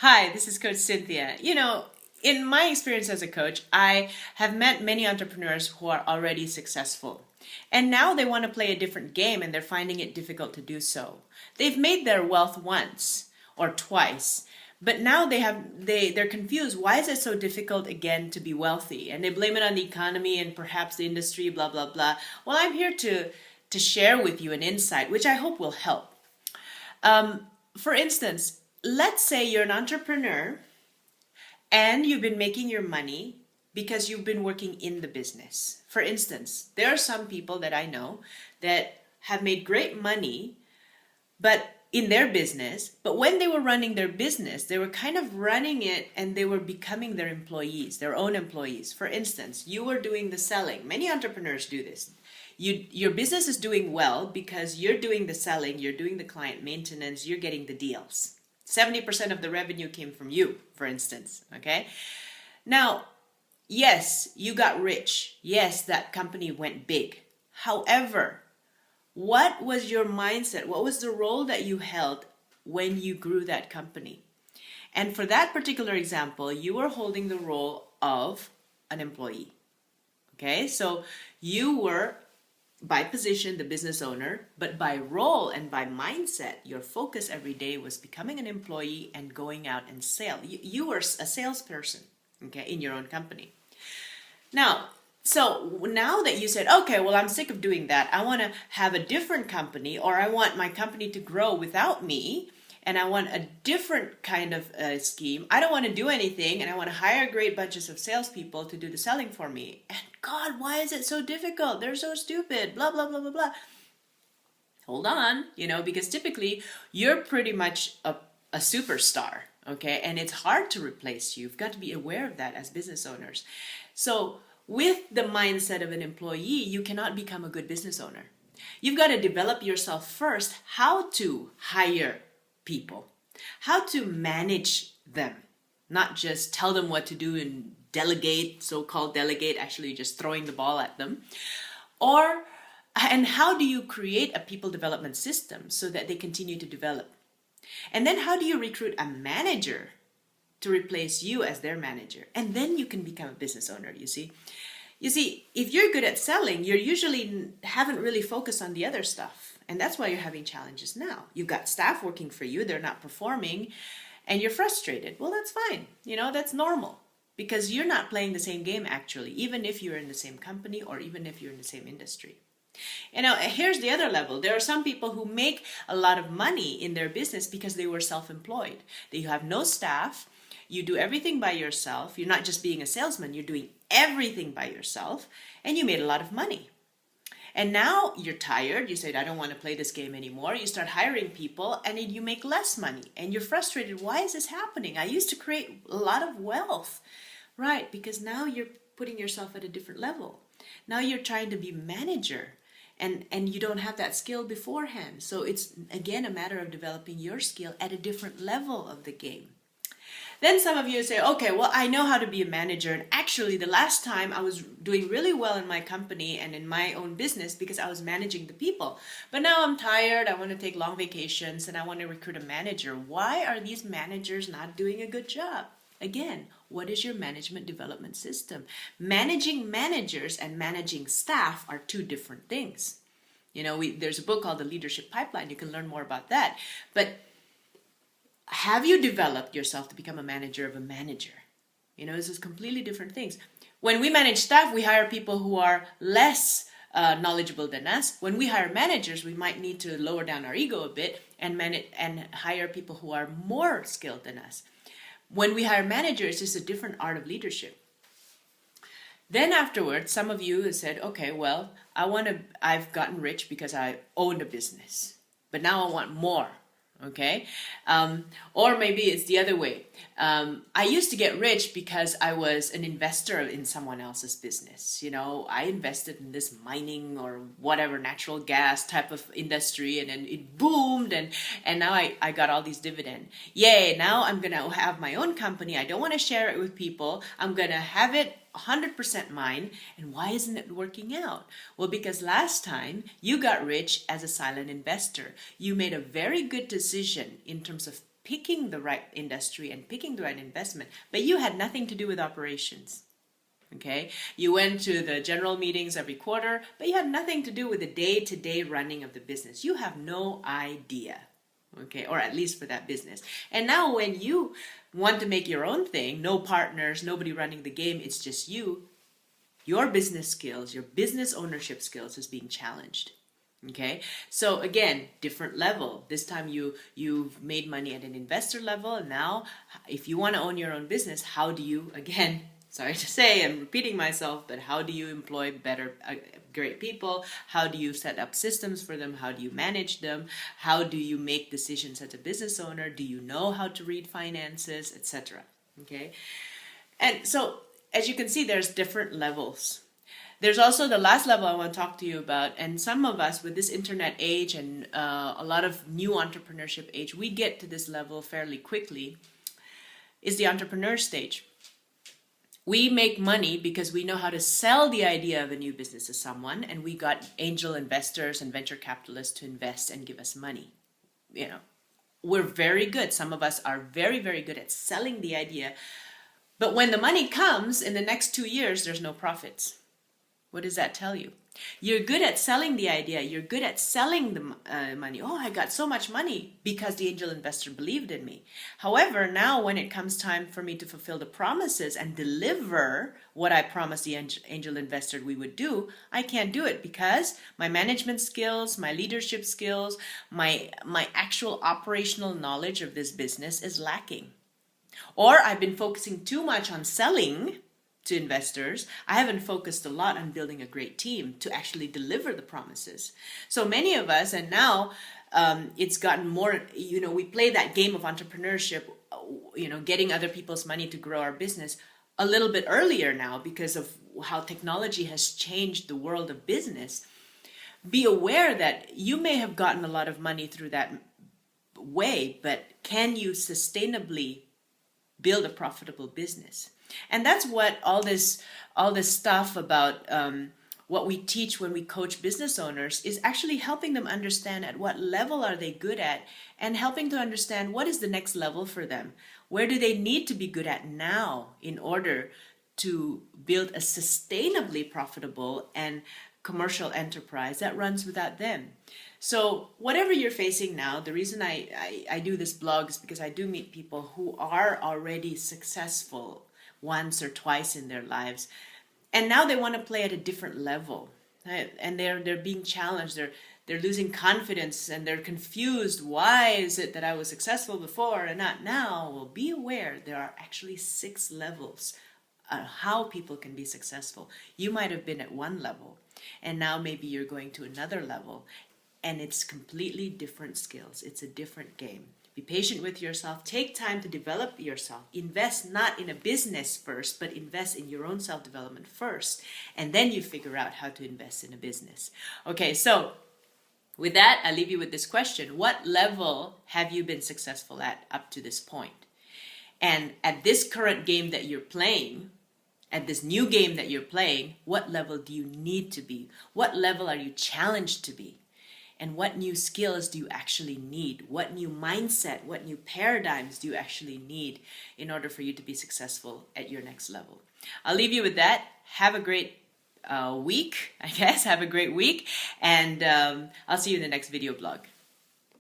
Hi, this is Coach Cynthia. In my experience as a coach, I have met many entrepreneurs who are already successful. And now they want to play a different game and they're finding it difficult to do so. They've made their wealth once or twice, but now they're confused. Why is it so difficult again to be wealthy? And they blame it on the economy and perhaps the industry, blah blah blah. Well, I'm here to share with you an insight which I hope will help. For instance, let's say you're an entrepreneur and you've been making your money because you've been working in the business. For instance, there are some people that I know that have made great money but in their business, but when they were running their business, they were kind of running it and they were becoming their employees, their own employees. For instance, you were doing the selling. Many entrepreneurs do this. Your business is doing well because you're doing the selling, you're doing the client maintenance, you're getting the deals. 70% of the revenue came from you, for instance, okay? Now, yes, you got rich. Yes, that company went big. However, what was your mindset? What was the role that you held when you grew that company? And for that particular example, you were holding the role of an employee, okay? So you were by position the business owner, but by role and by mindset, your focus every day was becoming an employee and going out and sell. You were a salesperson, okay, in your own company. Now that you said, okay, well, I'm sick of doing that. I want to have a different company, or I want my company to grow without me, and I want a different kind of scheme. I don't want to do anything, and I want to hire great bunches of salespeople to do the selling for me. And God, why is it so difficult? They're so stupid, blah, blah, blah, blah, blah. Hold on, because typically you're pretty much a superstar, okay? And it's hard to replace you. You've got to be aware of that as business owners. So with the mindset of an employee, you cannot become a good business owner. You've got to develop yourself first, how to hire people, how to manage them, not just tell them what to do and delegate, so-called delegate, actually just throwing the ball at them. And how do you create a people development system so that they continue to develop? And then how do you recruit a manager to replace you as their manager? And then you can become a business owner, you see. If you're good at selling, you usually haven't really focused on the other stuff. And that's why you're having challenges now. You've got staff working for you, they're not performing, and you're frustrated. Well, that's fine. That's normal because you're not playing the same game actually, even if you're in the same company or even if you're in the same industry. Here's the other level. There are some people who make a lot of money in their business because they were self-employed. You have no staff. You do everything by yourself. You're not just being a salesman. You're doing everything by yourself. And you made a lot of money. And now you're tired. You said, I don't want to play this game anymore. You start hiring people and you make less money. And you're frustrated. Why is this happening? I used to create a lot of wealth. Right, because now you're putting yourself at a different level. Now you're trying to be manager. And you don't have that skill beforehand. So it's, again, a matter of developing your skill at a different level of the game. Then some of you say, okay, well, I know how to be a manager. And actually, the last time I was doing really well in my company and in my own business because I was managing the people. But now I'm tired. I want to take long vacations and I want to recruit a manager. Why are these managers not doing a good job? Again, what is your management development system? Managing managers and managing staff are two different things. There's a book called The Leadership Pipeline. You can learn more about that. But have you developed yourself to become a manager of a manager? This is completely different things. When we manage staff, we hire people who are less knowledgeable than us. When we hire managers, we might need to lower down our ego a bit and hire people who are more skilled than us. When we hire managers, it's a different art of leadership. Then afterwards, some of you have said, okay, well, I've gotten rich because I owned a business, but now I want more. Okay. Or maybe it's the other way. I used to get rich because I was an investor in someone else's business. I invested in this mining or whatever natural gas type of industry, and then it boomed, and now I got all these dividends. Yay, now I'm going to have my own company. I don't want to share it with people. I'm going to have it 100% mine. And why isn't it working out? Well, because last time you got rich as a silent investor. You made a very good decision in terms of picking the right industry and picking the right investment, but you had nothing to do with operations. Okay, you went to the general meetings every quarter, but you had nothing to do with the day-to-day running of the business. You have no idea, okay, or at least for that business. And now when you want to make your own thing, no partners, nobody running the game, it's just you, your business skills, your business ownership skills is being challenged. Okay, so again, different level. This time you've made money at an investor level, and now if you want to own your own business, how do you, again, sorry to say, I'm repeating myself, but how do you employ better, great people? How do you set up systems for them? How do you manage them? How do you make decisions as a business owner? Do you know how to read finances, etc.? Okay, and so as you can see, there's different levels. There's also the last level I want to talk to you about, and some of us with this internet age and a lot of new entrepreneurship age, we get to this level fairly quickly, is the entrepreneur stage. We make money because we know how to sell the idea of a new business to someone, and we got angel investors and venture capitalists to invest and give us money. You know, we're very good. Some of us are very, very good at selling the idea. But when the money comes in the next 2 years, there's no profits. What does that tell you? You're good at selling the idea. You're good at selling the money. Oh, I got so much money because the angel investor believed in me. However, now when it comes time for me to fulfill the promises and deliver what I promised the angel investor we would do, I can't do it because my management skills, my leadership skills, my actual operational knowledge of this business is lacking. Or I've been focusing too much on selling to investors. I haven't focused a lot on building a great team to actually deliver the promises. So many of us, and now it's gotten more, we play that game of entrepreneurship, getting other people's money to grow our business a little bit earlier now because of how technology has changed the world of business. Be aware that you may have gotten a lot of money through that way, but can you sustainably build a profitable business? And that's what all this stuff about what we teach when we coach business owners is actually helping them understand at what level are they good at, and helping to understand what is the next level for them. Where do they need to be good at now in order to build a sustainably profitable and commercial enterprise that runs without them? So whatever you're facing now, the reason I do this blog is because I do meet people who are already successful once or twice in their lives, and now they want to play at a different level, right? And they're being challenged. They're losing confidence and they're confused. Why is it that I was successful before and not now? Well, be aware there are actually 6 levels on how people can be successful. You might have been at one level, and now maybe you're going to another level, and it's completely different skills. It's a different game. Be patient with yourself. Take time to develop yourself. Invest not in a business first, but invest in your own self-development first. And then you figure out how to invest in a business. Okay, so with that, I leave you with this question. What level have you been successful at up to this point? And at this current game that you're playing, at this new game that you're playing, what level do you need to be? What level are you challenged to be? And what new skills do you actually need? What new mindset, what new paradigms do you actually need in order for you to be successful at your next level? I'll leave you with that. Have a great week, I guess. Have a great week. And I'll see you in the next video blog.